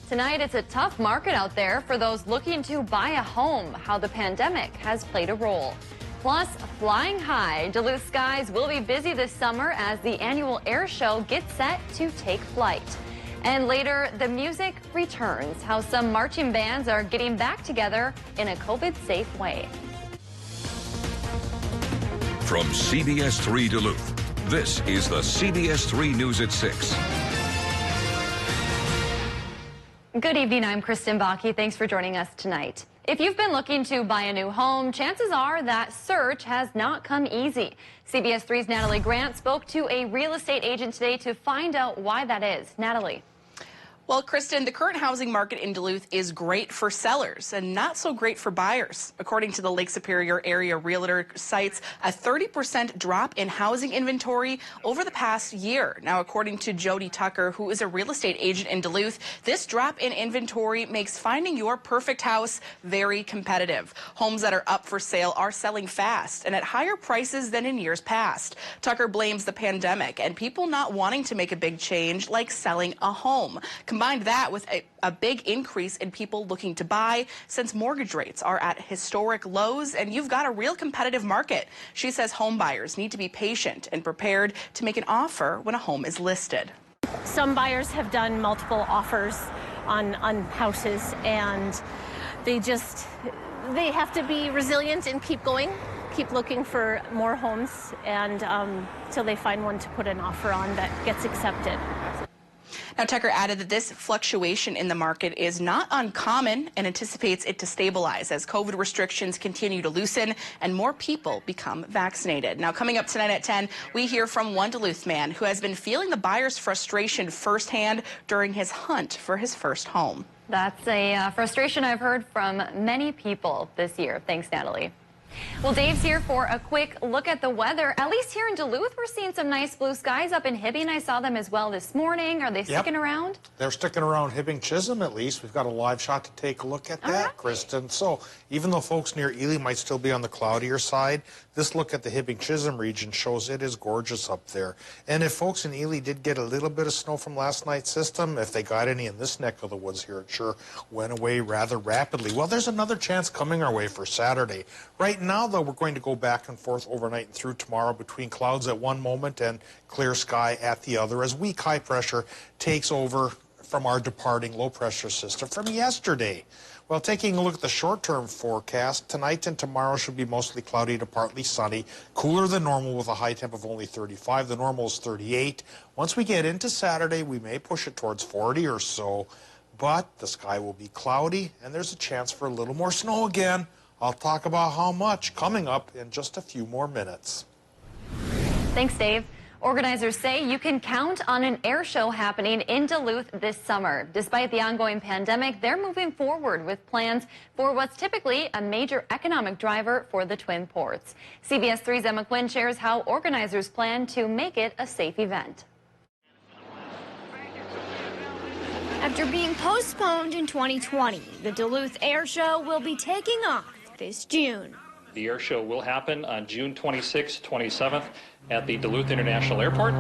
Tonight, it's a tough market out there for those looking to buy a home, how the pandemic has played a role. Plus, flying high, Duluth skies will be busy this summer as the annual air show gets set to take flight. And later, the music returns, how some marching bands are getting back together in a COVID-safe way. From CBS3 Duluth, this is the CBS3 News at 6. Good evening, I'm Kristen Bakke. Thanks for joining us tonight. If you've been looking to buy a new home, chances are that search has not come easy. CBS 3's Natalie Grant spoke to a real estate agent today to find out why that is. Natalie. Well, Kristen, the current housing market in Duluth is great for sellers and not so great for buyers. According to the Lake Superior area realtor cites a 30% drop in housing inventory over the past year. Now, according to Jody Tucker, who is a real estate agent in Duluth, this drop in inventory makes finding your perfect house very competitive. Homes that are up for sale are selling fast and at higher prices than in years past. Tucker blames the pandemic and people not wanting to make a big change like selling a home. Combine that with a big increase in people looking to buy since mortgage rates are at historic lows and you've got a real competitive market. She says home buyers need to be patient and prepared to make an offer when a home is listed. Some buyers have done multiple offers on houses and they have to be resilient and keep going, keep looking for more homes and till they find one to put an offer on that gets accepted. Now, Tucker added that this fluctuation in the market is not uncommon and anticipates it to stabilize as COVID restrictions continue to loosen and more people become vaccinated. Now, coming up tonight at 10, we hear from one Duluth man who has been feeling the buyer's frustration firsthand during his hunt for his first home. That's a frustration I've heard from many people this year. Thanks, Natalie. Well, Dave's here for a quick look at the weather. At least here in Duluth, we're seeing some nice blue skies. Up in Hibbing, I saw them as well this morning. Are they sticking around? They're sticking around Hibbing Chisholm, at least. We've got a live shot to take a look at that, Kristen. So even though folks near Ely might still be on the cloudier side, this look at the Hibbing Chisholm region shows it is gorgeous up there. And if folks in Ely did get a little bit of snow from last night's system, if they got any in this neck of the woods here, it sure went away rather rapidly. Well, there's another chance coming our way for Saturday. Right now, though, we're going to go back and forth overnight and through tomorrow between clouds at one moment and clear sky at the other as weak high pressure takes over from our departing low pressure system from yesterday. Well, taking a look at the short-term forecast, tonight and tomorrow should be mostly cloudy to partly sunny, cooler than normal with a high temp of only 35. The normal is 38. Once we get into Saturday, we may push it towards 40 or so, but the sky will be cloudy and there's a chance for a little more snow again. I'll talk about how much coming up in just a few more minutes. Thanks, Dave. Organizers say you can count on an air show happening in Duluth this summer. Despite the ongoing pandemic, they're moving forward with plans for what's typically a major economic driver for the Twin Ports. CBS 3's Emma Quinn shares how organizers plan to make it a safe event. After being postponed in 2020, the Duluth Air Show will be taking off this June. The air show will happen on June 26th, 27th at the Duluth International Airport.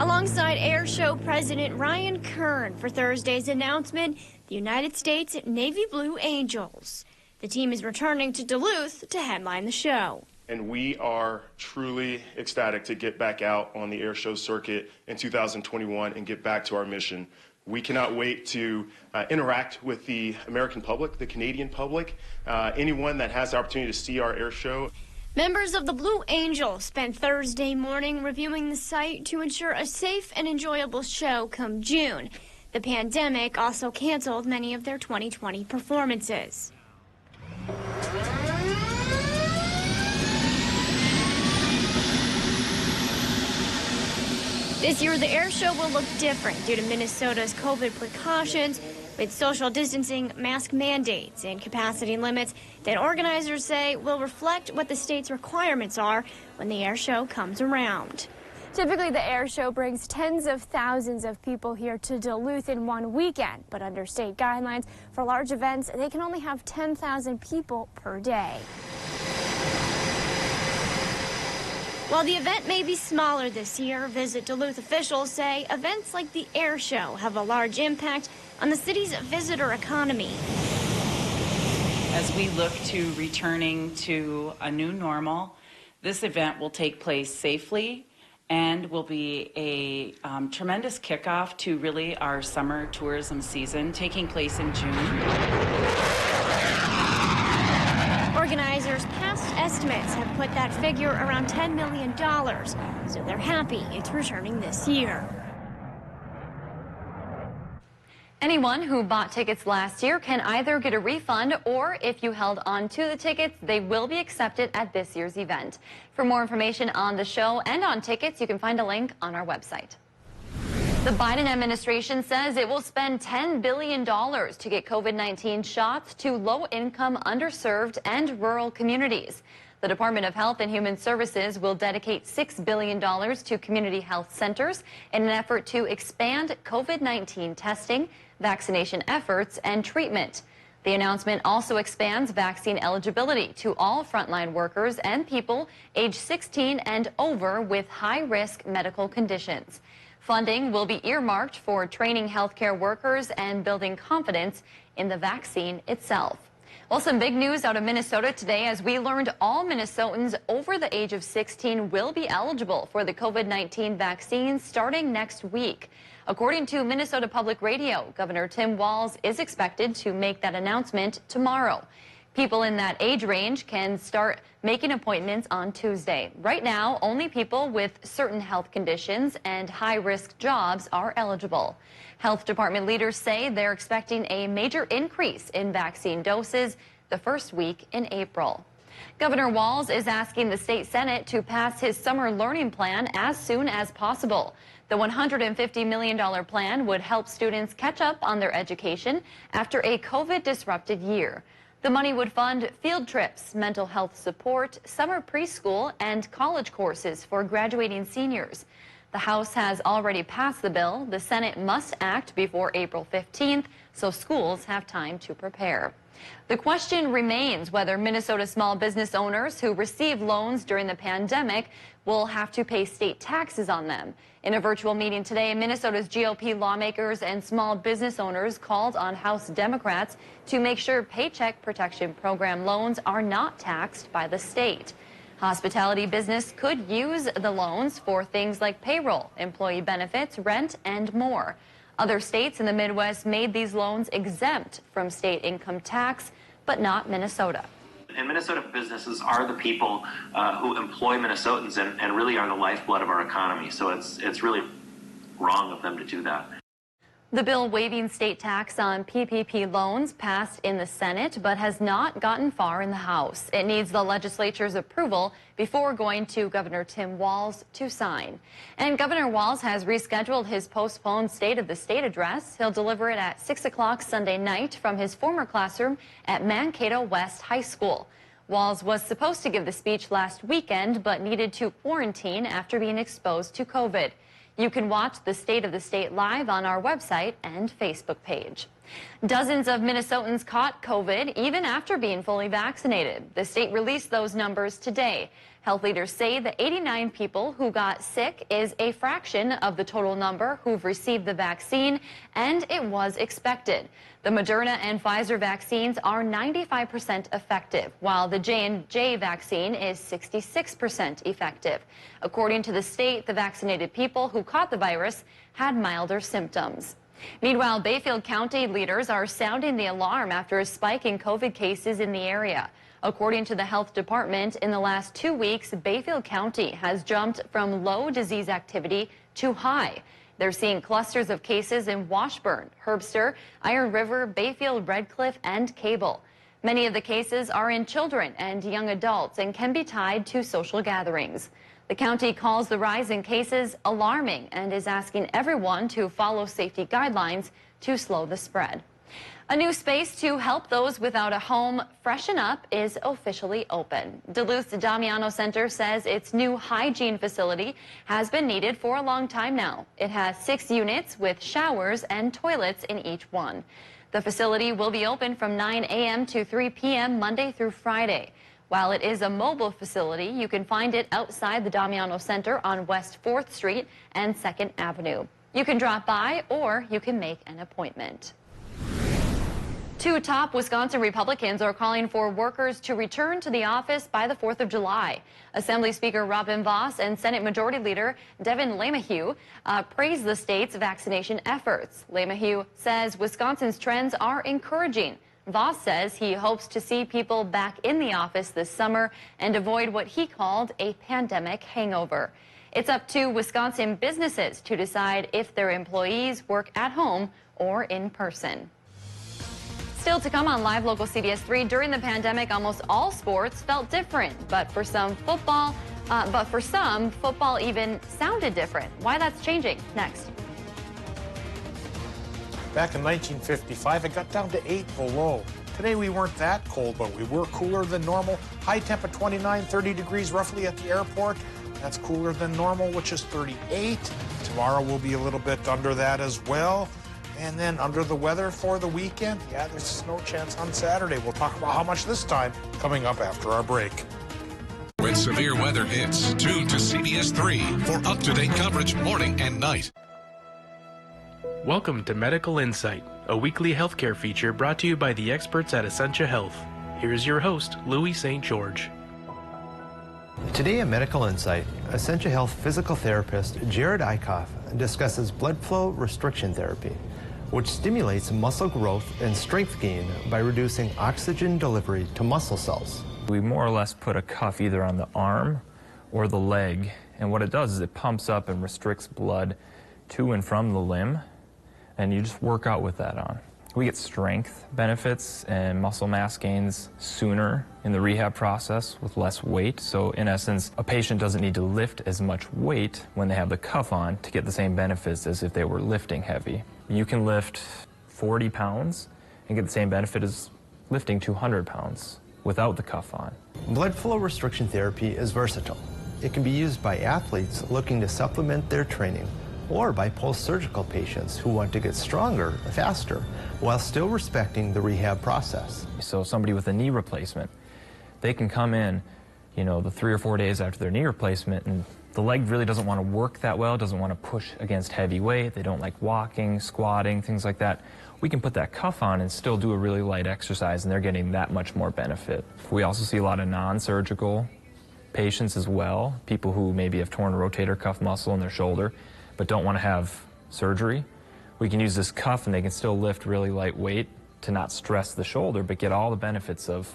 Alongside Air Show President Ryan Kern for Thursday's announcement, the United States Navy Blue Angels. The team is returning to Duluth to headline the show. And we are truly ecstatic to get back out on the air show circuit in 2021 and get back to our mission. We cannot wait to interact with the American public, the Canadian public, anyone that has the opportunity to see our air show. Members of the Blue Angels spent Thursday morning reviewing the site to ensure a safe and enjoyable show come June. The pandemic also canceled many of their 2020 performances. This year, the air show will look different due to Minnesota's COVID precautions with social distancing, mask mandates, and capacity limits that organizers say will reflect what the state's requirements are when the air show comes around. Typically, the air show brings tens of thousands of people here to Duluth in one weekend, but under state guidelines for large events, they can only have 10,000 people per day. While the event may be smaller this year, Visit Duluth officials say events like the air show have a large impact on the city's visitor economy. As we look to returning to a new normal, this event will take place safely and will be a tremendous kickoff to really our summer tourism season taking place in June. Organizers' past estimates have put that figure around $10 million, so they're happy it's returning this year. Anyone who bought tickets last year can either get a refund, or if you held on to the tickets, they will be accepted at this year's event. For more information on the show and on tickets, you can find a link on our website. The Biden administration says it will spend $10 billion to get COVID-19 shots to low-income, underserved, and rural communities. The Department of Health and Human Services will dedicate $6 billion to community health centers in an effort to expand COVID-19 testing, vaccination efforts, and treatment. The announcement also expands vaccine eligibility to all frontline workers and people age 16 and over with high-risk medical conditions. Funding will be earmarked for training healthcare workers and building confidence in the vaccine itself. Well, some big news out of Minnesota today as we learned all Minnesotans over the age of 16 will be eligible for the COVID-19 vaccine starting next week. According to Minnesota Public Radio, Governor Tim Walz is expected to make that announcement tomorrow. People in that age range can start making appointments on Tuesday. Right now, only people with certain health conditions and high-risk jobs are eligible. Health department leaders say they're expecting a major increase in vaccine doses the first week in April. Governor Walz is asking the state Senate to pass his summer learning plan as soon as possible. The $150 million plan would help students catch up on their education after a COVID-disrupted year. The money would fund field trips, mental health support, summer preschool, and college courses for graduating seniors. The House has already passed the bill. The Senate must act before April 15th, so schools have time to prepare. The question remains whether Minnesota small business owners who received loans during the pandemic will have to pay state taxes on them. In a virtual meeting today, Minnesota's GOP lawmakers and small business owners called on House Democrats to make sure Paycheck Protection Program loans are not taxed by the state. Hospitality business could use the loans for things like payroll, employee benefits, rent, and more. Other states in the Midwest made these loans exempt from state income tax, but not Minnesota. And Minnesota businesses are the people who employ Minnesotans and really are the lifeblood of our economy. So it's really wrong of them to do that. The bill waiving state tax on PPP loans passed in the Senate, but has not gotten far in the House. It needs the legislature's approval before going to Governor Tim Walz to sign. And Governor Walz has rescheduled his postponed State of the State address. He'll deliver it at 6 o'clock Sunday night from his former classroom at Mankato West High School. Walz was supposed to give the speech last weekend, but needed to quarantine after being exposed to COVID. You can watch the State of the State live on our website and Facebook page. Dozens of Minnesotans caught COVID even after being fully vaccinated. The state released those numbers today. Health leaders say the 89 people who got sick is a fraction of the total number who've received the vaccine, and it was expected. The Moderna and Pfizer vaccines are 95% effective, while the J&J vaccine is 66% effective. According to the state, the vaccinated people who caught the virus had milder symptoms. Meanwhile, Bayfield County leaders are sounding the alarm after a spike in COVID cases in the area. According to the health department, in the last 2 weeks, Bayfield County has jumped from low disease activity to high. They're seeing clusters of cases in Washburn, Herbster, Iron River, Bayfield, Redcliffe, and Cable. Many of the cases are in children and young adults and can be tied to social gatherings. The county calls the rise in cases alarming and is asking everyone to follow safety guidelines to slow the spread. A new space to help those without a home freshen up is officially open. Duluth's Damiano Center says its new hygiene facility has been needed for a long time now. It has 6 units with showers and toilets in each one. The facility will be open from 9 a.m. to 3 p.m. Monday through Friday. While it is a mobile facility, you can find it outside the Damiano Center on West 4th Street and 2nd Avenue. You can drop by or you can make an appointment. Two top Wisconsin Republicans are calling for workers to return to the office by the 4th of July. Assembly Speaker Robin Vos and Senate Majority Leader Devin LeMahieu praised the state's vaccination efforts. LeMahieu says Wisconsin's trends are encouraging. Vos says he hopes to see people back in the office this summer and avoid what he called a pandemic hangover. It's up to Wisconsin businesses to decide if their employees work at home or in person. Still to come on Live Local CBS 3, during the pandemic, almost all sports felt different, but for some, football even sounded different. Why that's changing, next. Back in 1955, it got down to 8 below. Today we weren't that cold, but we were cooler than normal. High temp at 29, 30 degrees roughly at the airport. That's cooler than normal, which is 38. Tomorrow will be a little bit under that as well. And then under the weather for the weekend, yeah, there's a snow chance on Saturday. We'll talk about how much this time coming up after our break. When severe weather hits, tune to CBS 3 for up-to-date coverage morning and night. Welcome to Medical Insight, a weekly healthcare feature brought to you by the experts at Essentia Health. Here's your host, Louis St. George. Today at Medical Insight, Essentia Health physical therapist Jared Eichhoff discusses blood flow restriction therapy, which stimulates muscle growth and strength gain by reducing oxygen delivery to muscle cells. We more or less put a cuff either on the arm or the leg, and what it does is it pumps up and restricts blood to and from the limb, and you just work out with that on. We get strength benefits and muscle mass gains sooner in the rehab process with less weight. So in essence, a patient doesn't need to lift as much weight when they have the cuff on to get the same benefits as if they were lifting heavy. You can lift 40 pounds and get the same benefit as lifting 200 pounds without the cuff on. Blood flow restriction therapy is versatile. It can be used by athletes looking to supplement their training or by post-surgical patients who want to get stronger faster while still respecting the rehab process. So somebody with a knee replacement, they can come in, the 3 or 4 days after their knee replacement, and the leg really doesn't want to work that well, doesn't want to push against heavy weight, they don't like walking, squatting, things like that. We can put that cuff on and still do a really light exercise, and they're getting that much more benefit. We also see a lot of non-surgical patients as well, people who maybe have torn rotator cuff muscle in their shoulder, but don't want to have surgery. We can use this cuff and they can still lift really light weight to not stress the shoulder, but get all the benefits of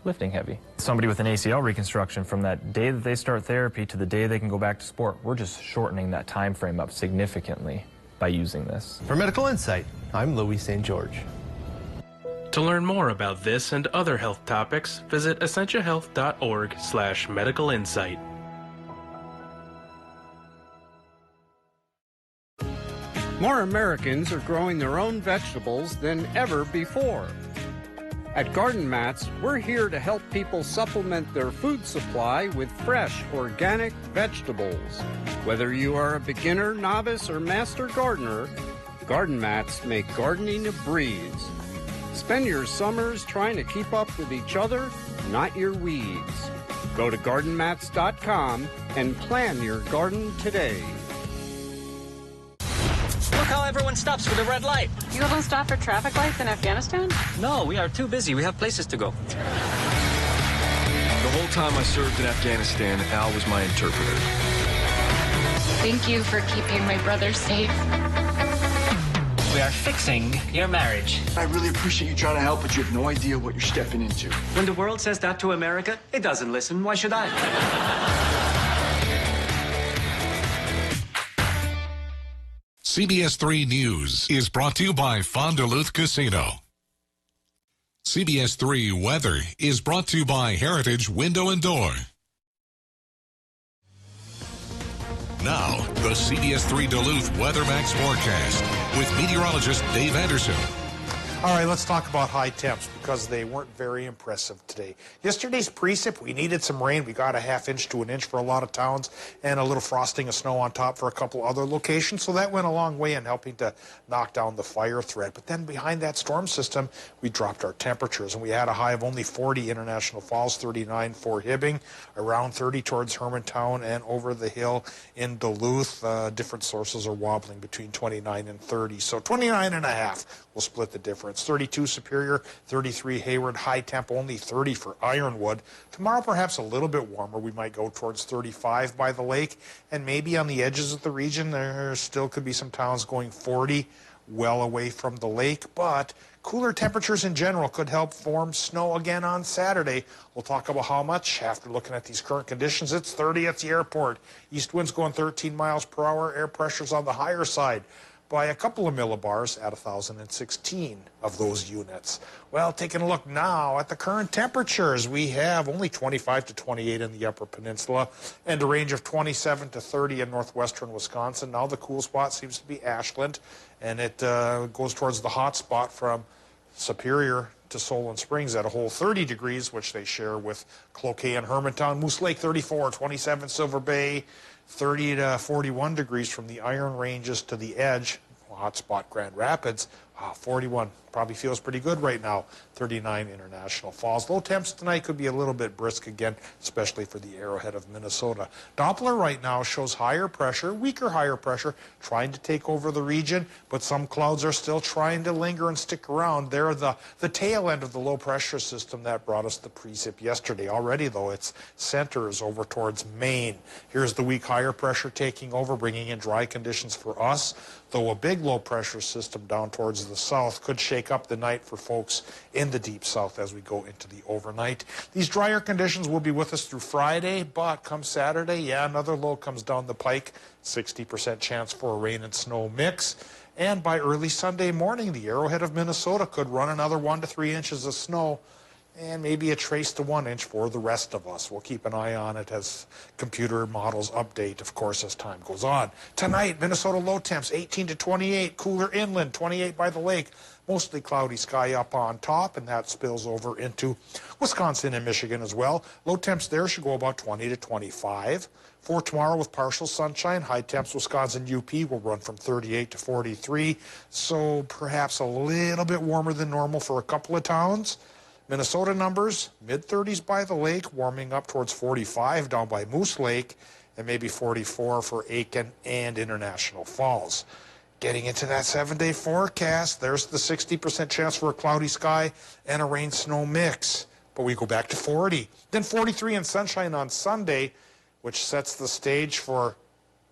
lifting heavy. Somebody with an ACL reconstruction, from that day that they start therapy to the day they can go back to sport, we're just shortening that time frame up significantly by using this. For Medical Insight, I'm Louis St. George. To learn more about this and other health topics, visit essentiahealth.org/medicalinsight. More Americans are growing their own vegetables than ever before. At Garden Mats, we're here to help people supplement their food supply with fresh, organic vegetables. Whether you are a beginner, novice, or master gardener, Garden Mats make gardening a breeze. Spend your summers trying to keep up with each other, not your weeds. Go to gardenmats.com and plan your garden today. Look how everyone stops for the red light. You don't stop for traffic lights in Afghanistan? No, we are too busy. We have places to go. The whole time I served in Afghanistan, Al was my interpreter. Thank you for keeping my brother safe. We are fixing your marriage. I really appreciate you trying to help, but you have no idea what you're stepping into. When the world says that to America, it doesn't listen. Why should I? CBS 3 News is brought to you by Duluth Casino. CBS 3 Weather is brought to you by Heritage Window and Door. Now, the CBS 3 Duluth Weather Max forecast with meteorologist Dave Anderson. All right, let's talk about high temps because they weren't very impressive today. Yesterday's precip, we needed some rain. We got a ½ to an inch for a lot of towns and a little frosting of snow on top for a couple other locations. So that went a long way in helping to knock down the fire threat. But then behind that storm system, we dropped our temperatures and we had a high of only 40 International Falls, 39 for Hibbing, around 30 towards Hermantown and over the hill in Duluth. Different sources are wobbling between 29 and 30. So 29.5 will split the difference. 32 Superior, 33 Hayward, high temp only 30 for Ironwood. Tomorrow perhaps a little bit warmer. We might go towards 35 by the lake, and maybe on the edges of the region there still could be some towns going 40 well away from the lake, but cooler temperatures in general could help form snow again on Saturday. We'll talk about how much after looking at these current conditions. It's 30 at the airport. East winds going 13 miles per hour. Air pressure's on the higher side by a couple of millibars at 1,016 of those units. Well, taking a look now at the current temperatures, we have only 25 to 28 in the Upper Peninsula and a range of 27 to 30 in northwestern Wisconsin. Now the cool spot seems to be Ashland, and it goes towards the hot spot from Superior to Solon Springs at a whole 30 degrees, which they share with Cloquet and Hermantown. Moose Lake 34, 27 Silver Bay, 30 to 41 degrees from the Iron Ranges to the edge. Hotspot Grand Rapids, 41. Probably feels pretty good right now. 39 International Falls. Low temps tonight could be a little bit brisk again, especially for the Arrowhead of Minnesota. Doppler right now shows higher pressure, weaker higher pressure, trying to take over the region, but some clouds are still trying to linger and stick around. They're the tail end of the low pressure system that brought us the precip yesterday. Already, though, its center is over towards Maine. Here's the weak higher pressure taking over, bringing in dry conditions for us, though a big low pressure system down towards the south could shake up the night for folks in the deep south as we go into the overnight. These drier conditions will be with us through Friday, but come Saturday, another low comes down the pike, 60% chance for a rain and snow mix. And by early Sunday morning, the Arrowhead of Minnesota could run another 1 to 3 inches of snow, and maybe a trace to 1 inch for the rest of us. We'll keep an eye on it as computer models update, of course, as time goes on. Tonight, Minnesota low temps, 18 to 28, cooler inland, 28 by the lake. Mostly cloudy sky up on top, and that spills over into Wisconsin and Michigan as well. Low temps there should go about 20 to 25. For tomorrow with partial sunshine, high temps Wisconsin UP will run from 38 to 43, so perhaps a little bit warmer than normal for a couple of towns. Minnesota numbers, mid-30s by the lake, warming up towards 45 down by Moose Lake, and maybe 44 for Aiken and International Falls. Getting into that 7-day forecast, there's the 60% chance for a cloudy sky and a rain-snow mix. But we go back to 40. Then 43 and sunshine on Sunday, which sets the stage for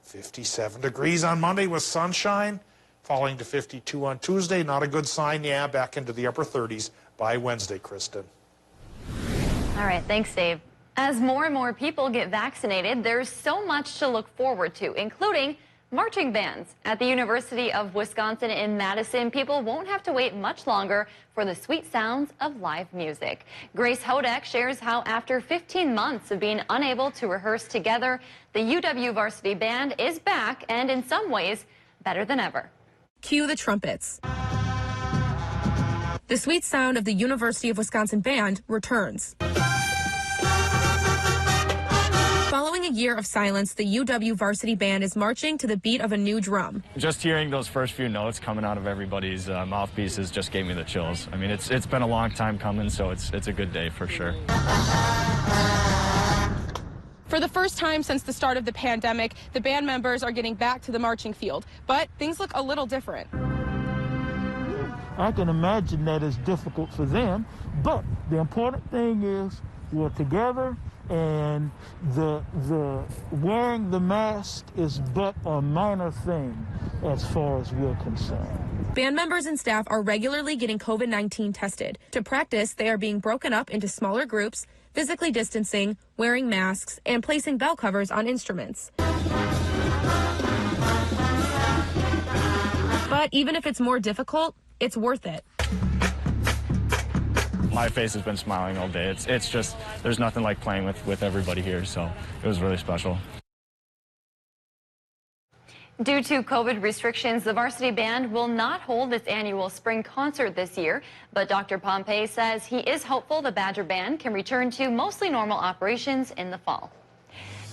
57 degrees on Monday with sunshine, falling to 52 on Tuesday. Not a good sign, back into the upper 30s by Wednesday, Kristen. All right, thanks, Dave. As more and more people get vaccinated, there's so much to look forward to, including marching bands. At the University of Wisconsin in Madison, people won't have to wait much longer for the sweet sounds of live music. Grace Hodek shares how after 15 months of being unable to rehearse together, the UW Varsity Band is back and in some ways better than ever. Cue the trumpets. The sweet sound of the University of Wisconsin Band returns. Following a year of silence, the UW Varsity Band is marching to the beat of a new drum. Just hearing those first few notes coming out of everybody's mouthpieces just gave me the chills. I mean, it's been a long time coming, so it's a good day for sure. For the first time since the start of the pandemic, the band members are getting back to the marching field, but things look a little different. I can imagine that it's difficult for them, but the important thing is we're together, and the wearing the mask is but a minor thing as far as we're concerned. Band members and staff are regularly getting COVID-19 tested. To practice, they are being broken up into smaller groups, physically distancing, wearing masks, and placing bell covers on instruments. But even if it's more difficult, it's worth it. My face has been smiling all day. It's just, there's nothing like playing with everybody here, so it was really special. Due to COVID restrictions, the varsity band will not hold its annual spring concert this year, but Dr. Pompey says he is hopeful the Badger Band can return to mostly normal operations in the fall.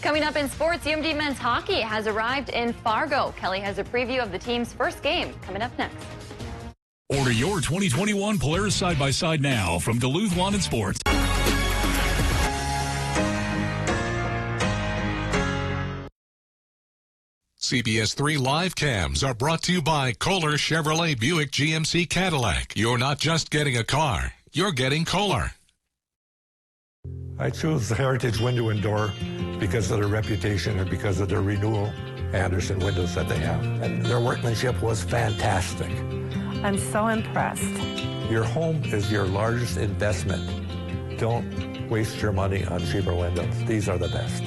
Coming up in sports, UMD men's hockey has arrived in Fargo. Kelly has a preview of the team's first game coming up next. Order your 2021 Polaris side-by-side now from Duluth Lawn and Sports. CBS3 live cams are brought to you by Kohler Chevrolet Buick GMC Cadillac. You're not just getting a car, you're getting Kohler. I chose the Heritage Window and Door because of their reputation and because of their renewal Anderson windows that they have. And their workmanship was fantastic. I'm so impressed. Your home is your largest investment. Don't waste your money on cheaper windows. These are the best.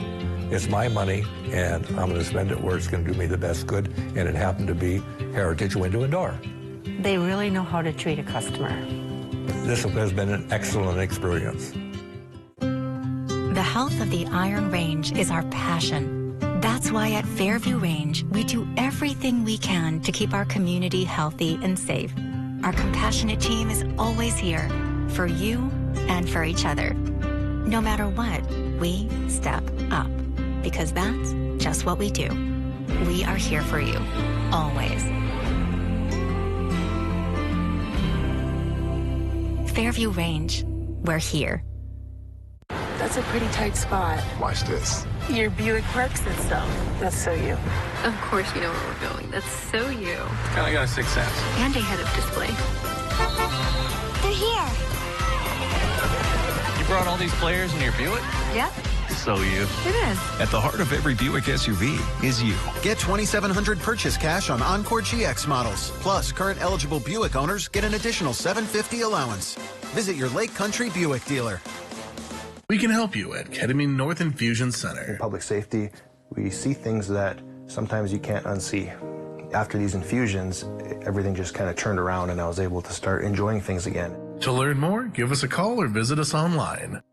It's my money, and I'm going to spend it where it's going to do me the best good, and it happened to be Heritage Window and Door. They really know how to treat a customer. This has been an excellent experience. The health of the Iron Range is our passion. That's why at Fairview Range, we do everything we can to keep our community healthy and safe. Our compassionate team is always here for you and for each other. No matter what, we step up because that's just what we do. We are here for you, always. Fairview Range, we're here. That's a pretty tight spot. Watch this. Your Buick Park system. That's so you. Of course you know where we're going. That's so you. Kinda got a sixth sense. And a head-up display. They're here. You brought all these players in your Buick? Yeah. So you. It is. At the heart of every Buick SUV is you. Get $2,700 purchase cash on Encore GX models. Plus, current eligible Buick owners get an additional $750 allowance. Visit your Lake Country Buick dealer. We can help you at Ketamine North Infusion Center. In public safety, we see things that sometimes you can't unsee. After these infusions, everything just kind of turned around and I was able to start enjoying things again. To learn more, give us a call or visit us online.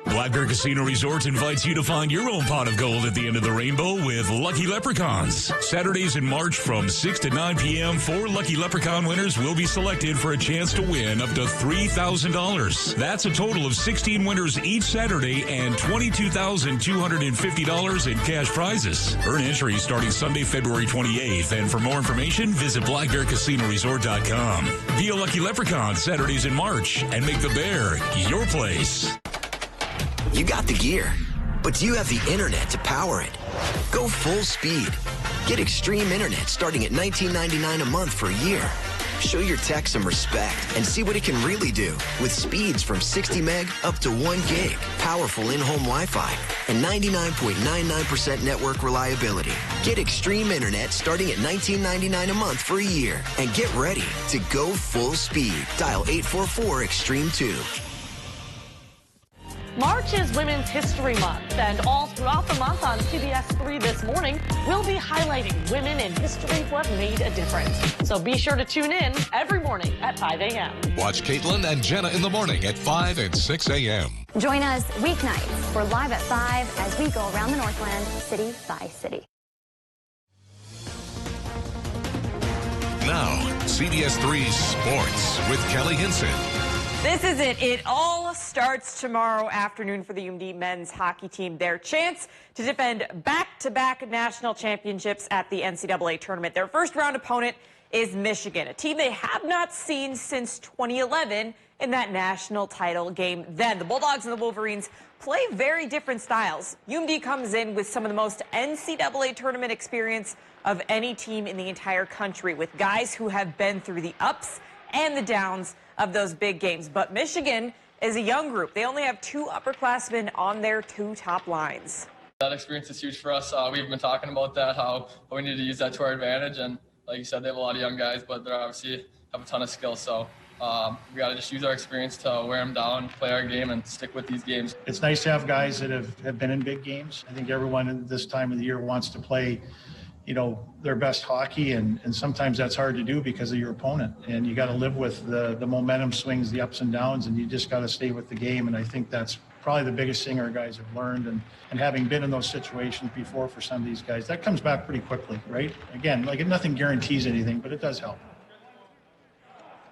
Black Bear Casino Resort invites you to find your own pot of gold at the end of the rainbow with Lucky Leprechauns. Saturdays in March from 6 to 9 p.m., 4 Lucky Leprechaun winners will be selected for a chance to win up to $3,000. That's a total of 16 winners each Saturday and $22,250 in cash prizes. Earn entries starting Sunday, February 28th. And for more information, visit blackbearcasinoresort.com. Be a Lucky Leprechaun Saturdays in March and make the Bear your place. You got the gear, but do you have the internet to power it? Go full speed. Get extreme internet starting at $19.99 a month for a year. Show your tech some respect and see what it can really do with speeds from 60 meg up to 1 gig, powerful in-home Wi-Fi, and 99.99% network reliability. Get extreme internet starting at $19.99 a month for a year and get ready to go full speed. Dial 844-EXTREME2. March is Women's History Month, and all throughout the month on CBS3 this morning, we'll be highlighting women in history who have made a difference. So be sure to tune in every morning at 5 a.m. Watch Caitlin and Jenna in the morning at 5 and 6 a.m. Join us weeknights. We're live at 5 as we go around the Northland, city by city. Now, CBS3 Sports with Kelly Hinson. This is it. It all starts tomorrow afternoon for the UMD men's hockey team. Their chance to defend back-to-back national championships at the NCAA tournament. Their first round opponent is Michigan, a team they have not seen since 2011 in that national title game then. The Bulldogs and the Wolverines play very different styles. UMD comes in with some of the most NCAA tournament experience of any team in the entire country, with guys who have been through the ups and the downs of those big games. But Michigan is a young group. They only have 2 upperclassmen on their 2 top lines. That experience is huge for us. We've been talking about that, how we need to use that to our advantage. And like you said, they have a lot of young guys, but they obviously have a ton of skill. So we got to just use our experience to wear them down, play our game, and stick with these games. It's nice to have guys that have been in big games. I think everyone at this time of the year wants to play, you know, their best hockey, and sometimes that's hard to do because of your opponent, and you got to live with the momentum swings, the ups and downs, and you just got to stay with the game. And I think that's probably the biggest thing our guys have learned, and having been in those situations before for some of these guys, that comes back pretty quickly, right? Again, like nothing guarantees anything, but it does help.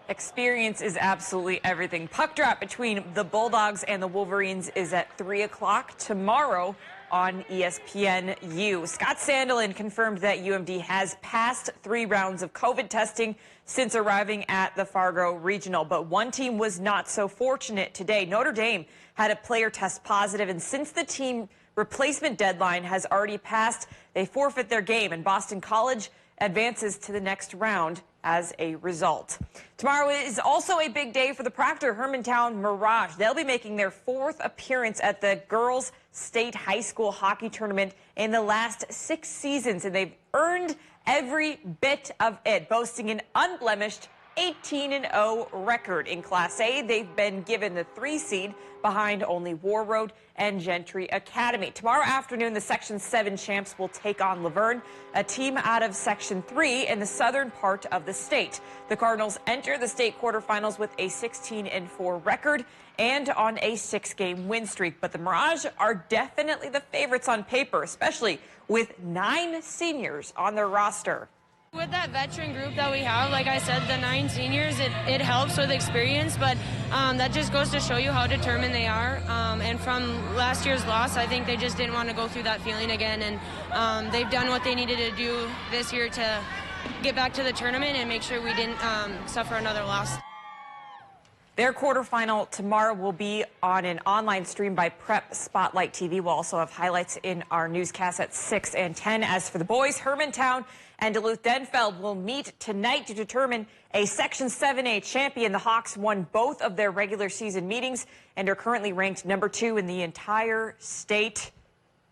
Experience is absolutely everything. Puck drop between the Bulldogs and the Wolverines is at 3 o'clock tomorrow on ESPNU. Scott Sandelin confirmed that UMD has passed 3 rounds of COVID testing since arriving at the Fargo Regional. But one team was not so fortunate today. Notre Dame had a player test positive, and since the team replacement deadline has already passed, they forfeit their game, and Boston College advances to the next round as a result. Tomorrow is also a big day for the Proctor Hermantown Mirage. They'll be making their 4th appearance at the girls' state high school hockey tournament in the last 6 seasons, and they've earned every bit of it, boasting an unblemished 18-0 record in Class A. They've been given the 3 seed behind only War Road and Gentry Academy. Tomorrow afternoon, the Section 7 champs will take on Laverne, a team out of Section 3 in the southern part of the state. The Cardinals enter the state quarterfinals with a 16-4 record and on a 6-game win streak. But the Mirage are definitely the favorites on paper, especially with 9 seniors on their roster. With that veteran group that we have, like I said, the 9 seniors, it helps with experience, but that just goes to show you how determined they are. And from last year's loss, I think they just didn't want to go through that feeling again. And they've done what they needed to do this year to get back to the tournament and make sure we didn't suffer another loss. Their quarterfinal tomorrow will be on an online stream by Prep Spotlight TV. We'll also have highlights in our newscast at 6 and 10. As for the boys, Hermantown and Duluth Denfeld will meet tonight to determine a Section 7A champion. The Hawks won both of their regular season meetings and are currently ranked number 2 in the entire state.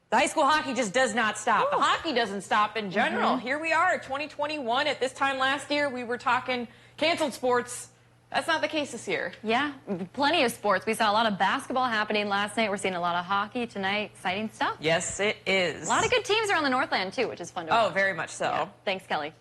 The high school hockey just does not stop. Ooh. The hockey doesn't stop in general. Here we are, 2021. At this time last year, we were talking canceled sports. That's not the case this year. Yeah, plenty of sports. We saw a lot of basketball happening last night. We're seeing a lot of hockey tonight. Exciting stuff. Yes, it is. A lot of good teams around the Northland, too, which is fun to watch. Oh, very much so. Yeah. Thanks, Kelly.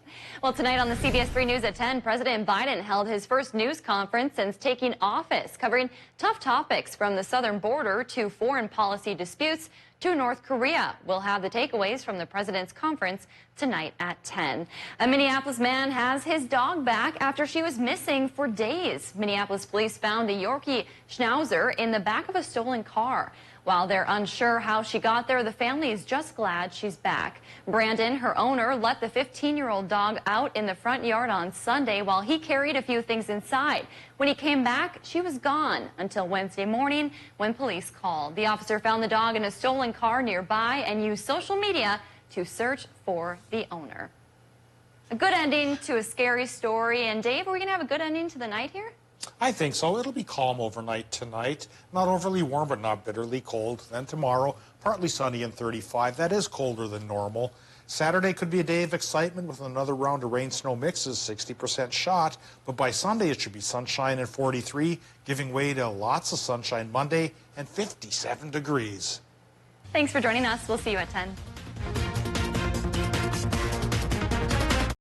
Well, tonight on the CBS3 News at 10, President Biden held his first news conference since taking office, covering tough topics from the southern border to foreign policy disputes to North Korea. We'll have the takeaways from the president's conference tonight at 10. A Minneapolis man has his dog back after she was missing for days. Minneapolis police found a Yorkie Schnauzer in the back of a stolen car. While they're unsure how she got there, the family is just glad she's back. Brandon, her owner, let the 15-year-old dog out in the front yard on Sunday while he carried a few things inside. When he came back, she was gone until Wednesday morning when police called. The officer found the dog in a stolen car nearby and used social media to search for the owner. A good ending to a scary story. And Dave, are we going to have a good ending to the night here? I think so. It'll be calm overnight tonight. Not overly warm, but not bitterly cold. Then tomorrow, partly sunny and 35. That is colder than normal. Saturday could be a day of excitement with another round of rain-snow mixes, 60% shot. But by Sunday, it should be sunshine and 43, giving way to lots of sunshine Monday and 57 degrees. Thanks for joining us. We'll see you at 10.